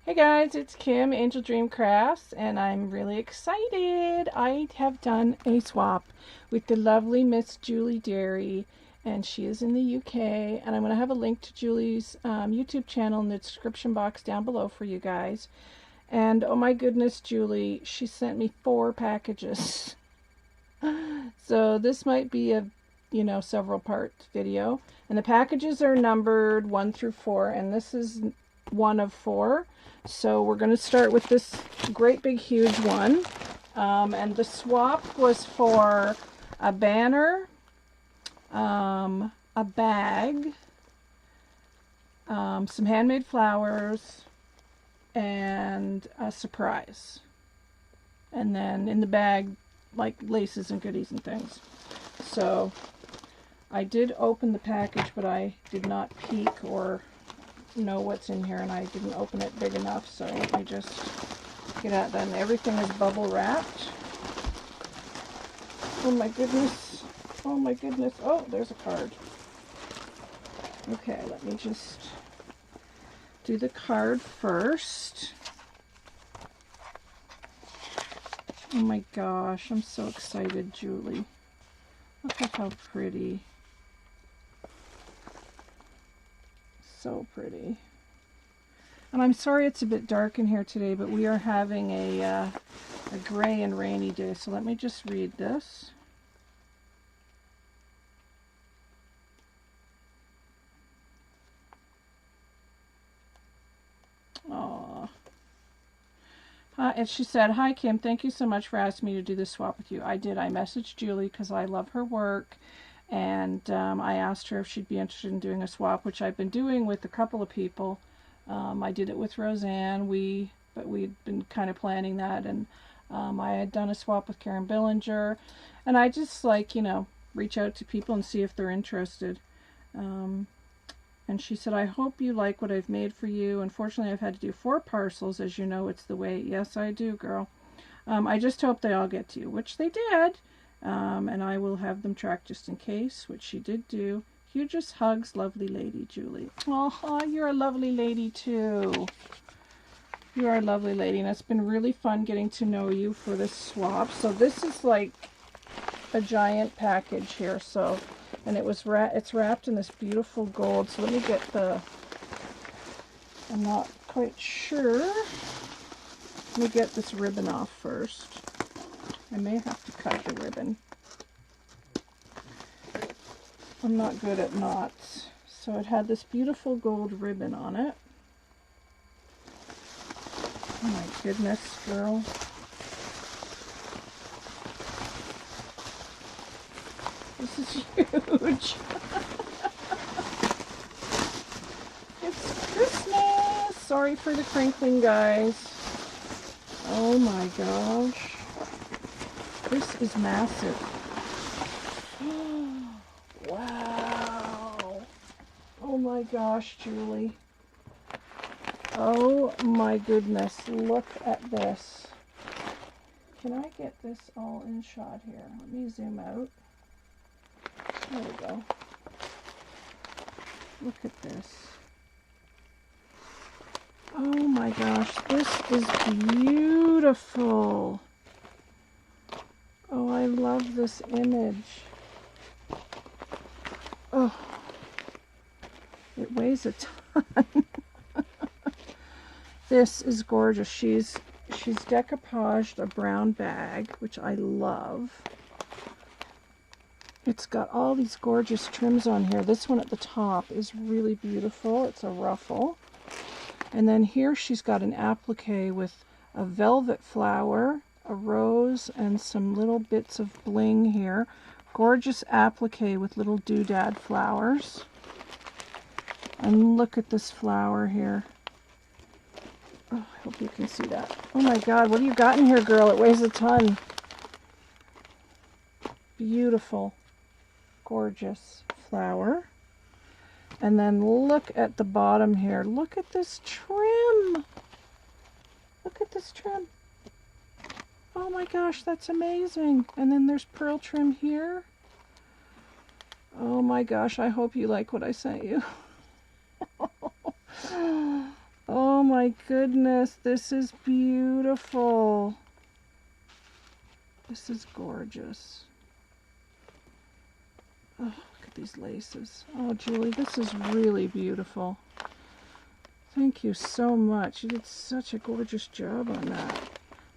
Hey guys, it's Kim, Angeldreamcrafts, and I'm really excited. I have done a swap with the lovely Miss Julie Derry, and she is in the UK, and I'm going to have a link to Julie's YouTube channel in the description box down below for you guys. And oh my goodness, Julie, she sent me 4 packages. So this might be a, several part video. And the packages are numbered 1 through 4, and this is one of 4. So we're going to start with this great big huge one. And the swap was for a banner, a bag, some handmade flowers, and a surprise. And then in the bag, like laces and goodies and things. So I did open the package, but I did not peek or know what's in here, and I didn't open it big enough, so let me just get at that. And everything is bubble wrapped. Oh my goodness. Oh my goodness. Oh, there's a card. Okay, let me just do the card first. Oh my gosh, I'm so excited, Julie. Look at how pretty. So pretty. And I'm sorry it's a bit dark in here today, but we are having a gray and rainy day. So let me just read this. Aww. And she said, "Hi Kim, thank you so much for asking me to do this swap with you." I did. I messaged Julie because I love her work, and I asked her if she'd be interested in doing a swap, which I've been doing with a couple of people. I did it with Roseanne, but we'd been kind of planning that, and I had done a swap with Karen Billinger, and I just reach out to people and see if they're interested. And she said, "I hope you like what I've made for you. Unfortunately, I've had to do 4 parcels. As you know, it's the way." Yes, I do, girl. I just hope they all get to you, which they did. And I will have them tracked just in case, which she did do. Hugest hugs, lovely lady, Julie. Oh, you're a lovely lady, too. You are a lovely lady, and it's been really fun getting to know you for this swap. So this is like a giant package here, so... And it's wrapped in this beautiful gold. So let me get I'm not quite sure. Let me get this ribbon off first. I may have to cut the ribbon. I'm not good at knots. So it had this beautiful gold ribbon on it. Oh my goodness, girl. This is huge. It's Christmas. Sorry for the crinkling, guys. Oh my gosh. This is massive. Wow. Oh my gosh, Julie. Oh my goodness. Look at this. Can I get this all in shot here? Let me zoom out. There we go. Look at this. Oh my gosh, this is beautiful. Oh, I love this image. Oh, it weighs a ton. This is gorgeous. She's decoupaged a brown bag, which I love. It's got all these gorgeous trims on here. This one at the top is really beautiful. It's a ruffle. And then here she's got an applique with a velvet flower, a rose, and some little bits of bling here. Gorgeous applique with little doodad flowers. And look at this flower here. Oh, I hope you can see that. Oh my God, what have you got in here, girl? It weighs a ton. Beautiful. Gorgeous flower. And then look at the bottom here. Look at this trim. Look at this trim. Oh my gosh, that's amazing. And then there's pearl trim here. Oh my gosh, I hope you like what I sent you. Oh my my goodness, this is beautiful. This is gorgeous. Oh, look at these laces. Oh, Julie, this is really beautiful. Thank you so much. You did such a gorgeous job on that.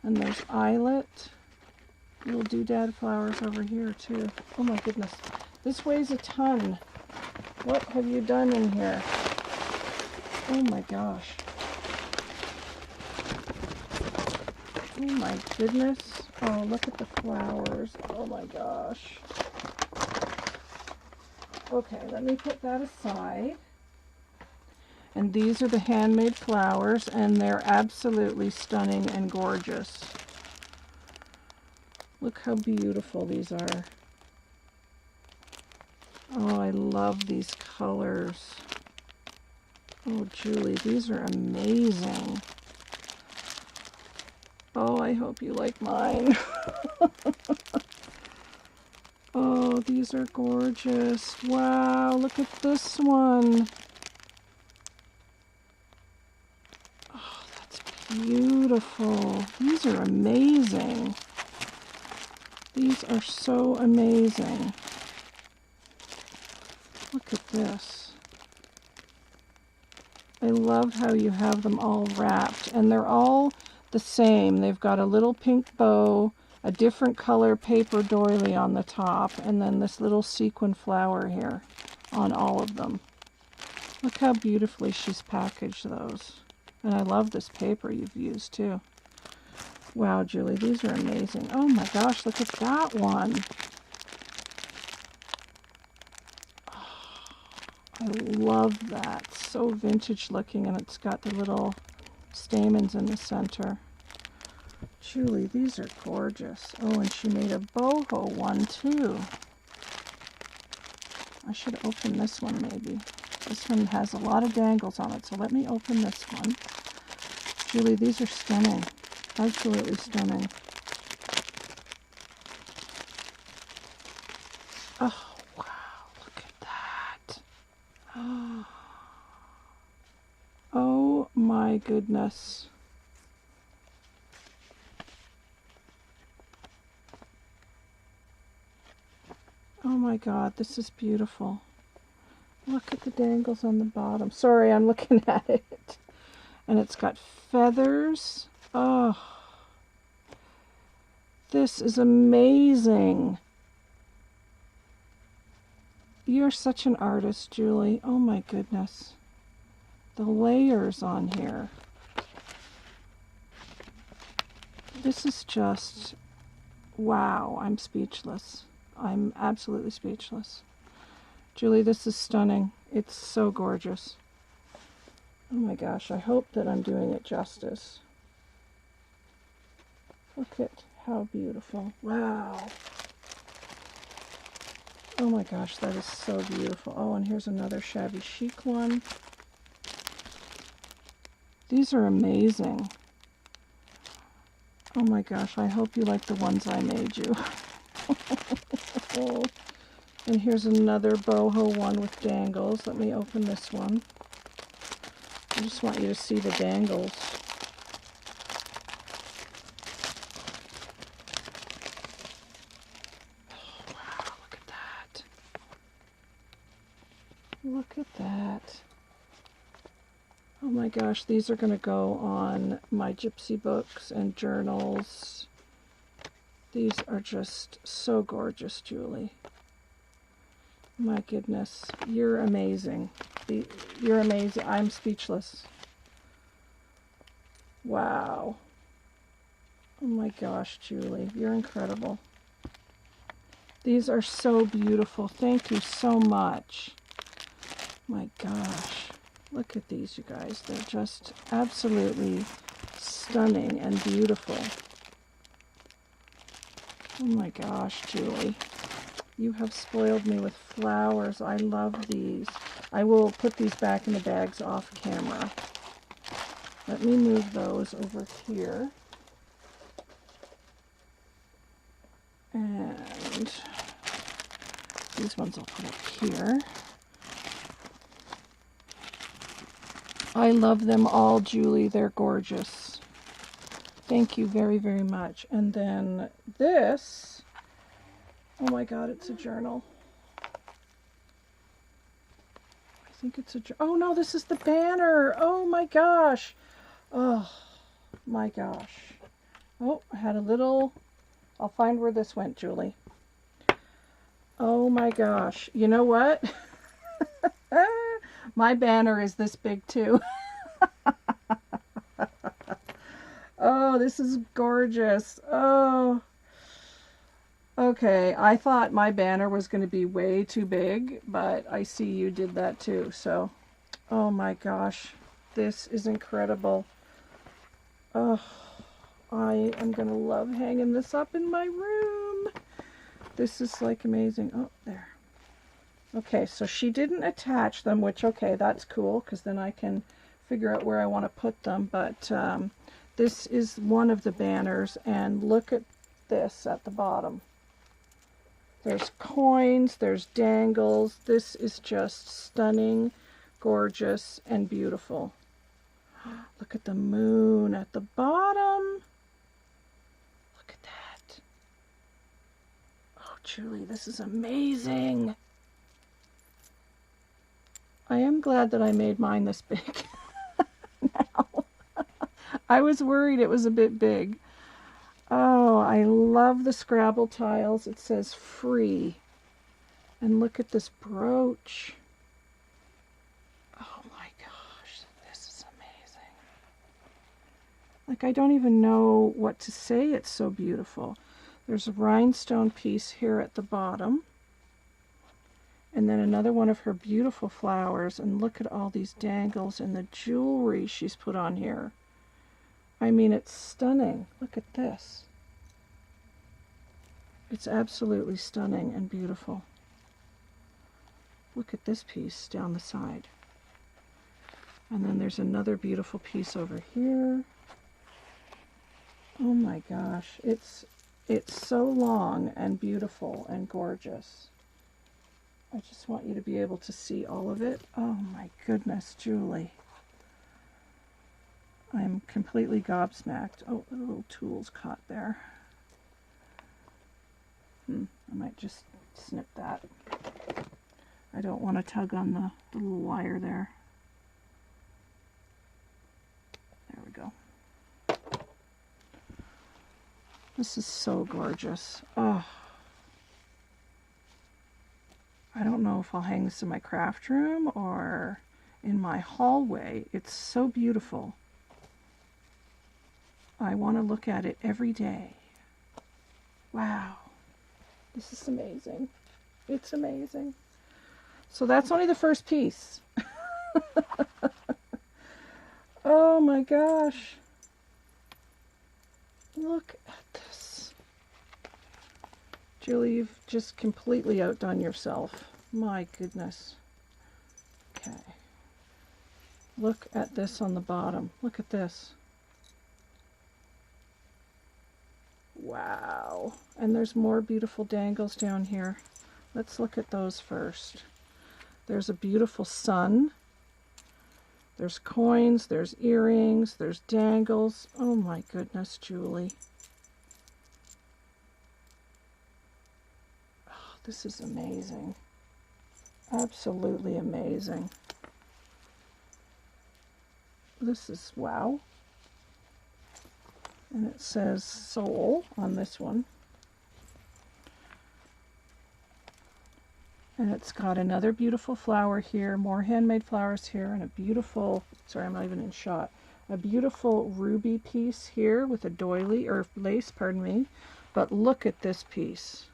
And those eyelet little doodad flowers over here too. Oh my goodness. This weighs a ton. What have you done in here? Oh my gosh. Oh my goodness. Oh, look at the flowers. Oh my gosh. Okay, let me put that aside. And these are the Handmade Flowers, and they're absolutely stunning and gorgeous. Look how beautiful these are. Oh, I love these colors. Oh, Julie, these are amazing. Oh, I hope you like mine. Oh, these are gorgeous. Wow, look at this one. Oh, that's beautiful. These are amazing. These are so amazing. Look at this. I love how you have them all wrapped, and they're all the same. They've got a little pink bow, a different color paper doily on the top, and then this little sequin flower here on all of them. Look how beautifully she's packaged those. And I love this paper you've used too. Wow, Julie, these are amazing. Oh my gosh, look at that one. I love that. So vintage looking, and it's got the little stamens in the center. Julie, these are gorgeous. Oh, and she made a boho one too. I should open this one maybe. This one has a lot of dangles on it, so let me open this one. Julie, these are stunning. Absolutely stunning. Oh, wow, look at that. Oh my goodness. Oh my God, this is beautiful. Look at the dangles on the bottom. Sorry, I'm looking at it. And it's got feathers. Oh, this is amazing. You're such an artist, Julie. Oh my goodness. The layers on here. This is just, wow, I'm speechless. I'm absolutely speechless. Julie, this is stunning. It's so gorgeous. Oh my gosh, I hope that I'm doing it justice. Look at how beautiful. Wow. Oh my gosh, that is so beautiful. Oh, and here's another shabby chic one. These are amazing. Oh my gosh, I hope you like the ones I made you. And here's another boho one with dangles. Let me open this one. I just want you to see the dangles. Oh, wow, look at that. Look at that. Oh my gosh, these are going to go on my gypsy books and journals. These are just so gorgeous, Julie. My goodness, you're amazing. You're amazing. I'm speechless. Wow. Oh my gosh, Julie, you're incredible. These are so beautiful. Thank you so much. My gosh. Look at these, you guys. They're just absolutely stunning and beautiful. Oh my gosh, Julie. You have spoiled me with flowers. I love these. I will put these back in the bags off camera. Let me move those over here. And these ones I'll put up here. I love them all, Julie. They're gorgeous. Thank you very, very much. And then this, oh my God, it's a journal. I think it's a, oh no, this is the banner. Oh my gosh. Oh my gosh. Oh, I had a little, I'll find where this went, Julie. Oh my gosh. You know what? My banner is this big too. Oh, this is gorgeous. Oh. Okay, I thought my banner was going to be way too big, but I see you did that too. So, oh my gosh. This is incredible. Oh, I am going to love hanging this up in my room. This is like amazing. Oh, there. Okay, so she didn't attach them, which, okay, that's cool, because then I can figure out where I want to put them. But this is one of the banners, and look at this at the bottom. There's coins, there's dangles. This is just stunning, gorgeous, and beautiful. Look at the moon at the bottom. Look at that. Oh, Julie, this is amazing. I am glad that I made mine this big. Now. I was worried it was a bit big. Oh, I love the Scrabble tiles. It says free. And look at this brooch. Oh my gosh, this is amazing. Like, I don't even know what to say. It's so beautiful. There's a rhinestone piece here at the bottom. And then another one of her beautiful flowers. And look at all these dangles and the jewelry she's put on here. I mean, it's stunning. Look at this. It's absolutely stunning and beautiful. Look at this piece down the side. And then there's another beautiful piece over here. Oh my gosh. It's so long and beautiful and gorgeous. I just want you to be able to see all of it. Oh my goodness, Julie. I'm completely gobsmacked. Oh, the little tool's caught there. I might just snip that. I don't want to tug on the little wire there. There we go. This is so gorgeous. Oh. I don't know if I'll hang this in my craft room or in my hallway. It's so beautiful. I want to look at it every day. Wow. This is amazing. It's amazing. So that's only the first piece. Oh my gosh. Look at this. Julie, you've just completely outdone yourself. My goodness. Okay. Look at this on the bottom. Look at this. Wow. And there's more beautiful dangles down here. Let's look at those first. There's a beautiful sun. There's coins, there's earrings, there's dangles. Oh my goodness, Julie. Oh, this is amazing. Absolutely amazing. This is wow. And it says soul on this one. And it's got another beautiful flower here, more handmade flowers here, and a beautiful, sorry, I'm not even in shot, a beautiful ruby piece here with a doily, or lace, pardon me. But look at this piece.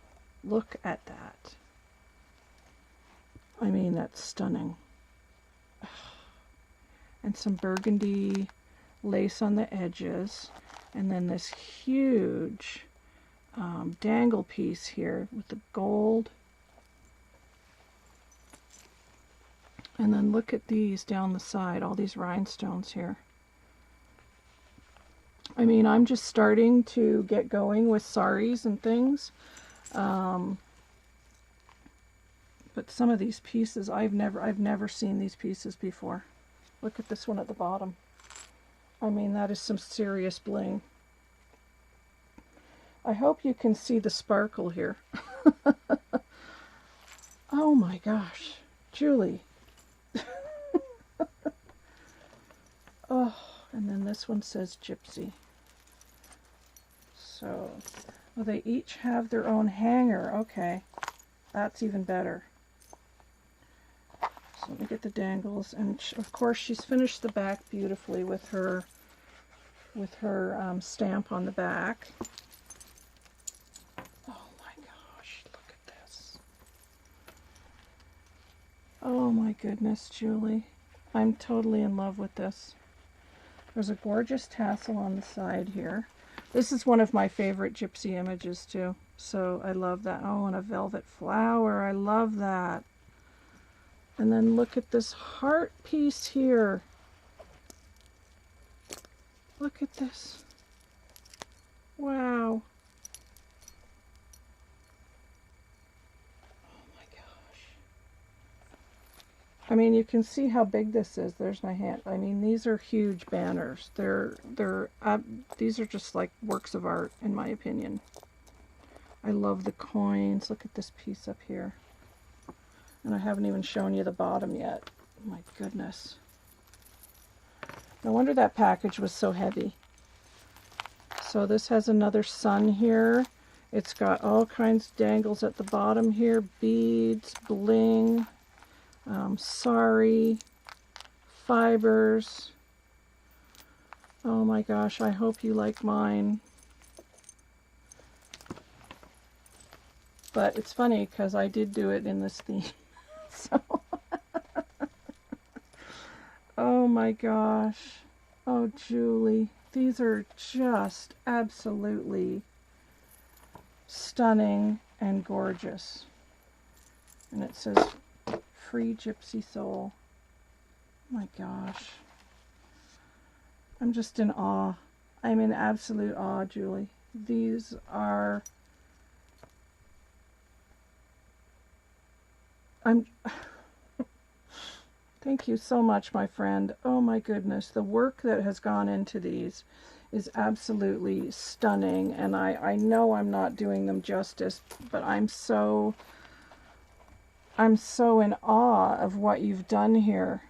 Look at that. I mean, that's stunning. And some burgundy lace on the edges. And then this huge dangle piece here with the gold. And then look at these down the side, all these rhinestones here. I mean, I'm just starting to get going with saris and things. But some of these pieces, I've never seen these pieces before. Look at this one at the bottom. I mean, that is some serious bling. I hope you can see the sparkle here. Oh my gosh, Julie. Oh, and then this one says Gypsy. So, well, they each have their own hanger. Okay, that's even better. So let me get the dangles, and of course she's finished the back beautifully with her stamp on the back. Oh my gosh, look at this. Oh my goodness, Julie. I'm totally in love with this. There's a gorgeous tassel on the side here. This is one of my favorite gypsy images too. So I love that. Oh, and a velvet flower. I love that. And then look at this heart piece here. Look at this. Wow. Oh my gosh. I mean, you can see how big this is. There's my hand. I mean, these are huge banners. These are just like works of art, in my opinion. I love the coins. Look at this piece up here. And I haven't even shown you the bottom yet. My goodness. No wonder that package was so heavy. So this has another sun here. It's got all kinds of dangles at the bottom here. Beads, bling, sari, fibers. Oh my gosh, I hope you like mine. But it's funny because I did do it in this theme. So, oh my gosh. Oh, Julie, these are just absolutely stunning and gorgeous. And it says, Free Gypsy Soul. Oh my gosh. I'm just in awe. I'm in absolute awe, Julie. These are... Thank you so much, my friend. Oh my goodness, the work that has gone into these is absolutely stunning, and I know I'm not doing them justice, but I'm so in awe of what you've done here.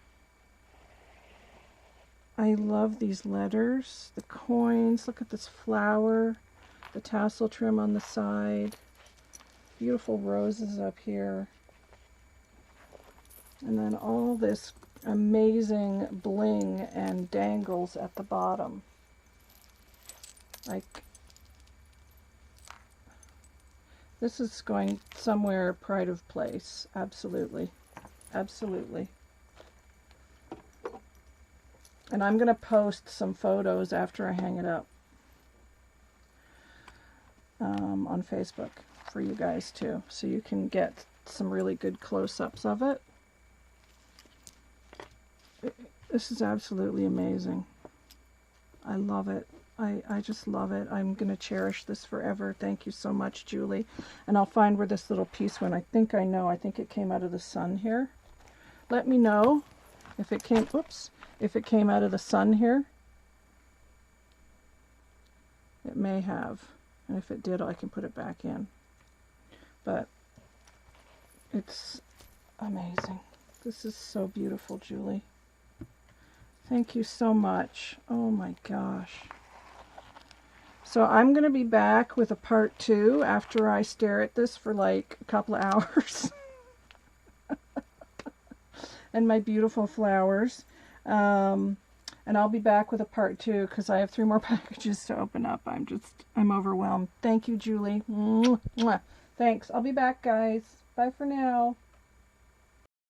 I love these letters, the coins. Look at this flower, the tassel trim on the side, beautiful roses up here. And then all this amazing bling and dangles at the bottom. Like, this is going somewhere pride of place. Absolutely. Absolutely. And I'm going to post some photos after I hang it up on Facebook for you guys too. So you can get some really good close-ups of it. This is absolutely amazing. I love it. I just love it. I'm going to cherish this forever. Thank you so much, Julie. And I'll find where this little piece went. I think I know. I think it came out of the sun here. Let me know if it came, oops, if it came out of the sun here. It may have. And if it did, I can put it back in. But it's amazing. This is so beautiful, Julie. Thank you so much. Oh my gosh. So I'm going to be back with a part 2 after I stare at this for like a couple of hours. And my beautiful flowers. And I'll be back with a part 2 because I have 3 more packages to open up. I'm overwhelmed. Thank you, Julie. Mwah, mwah. Thanks. I'll be back, guys. Bye for now.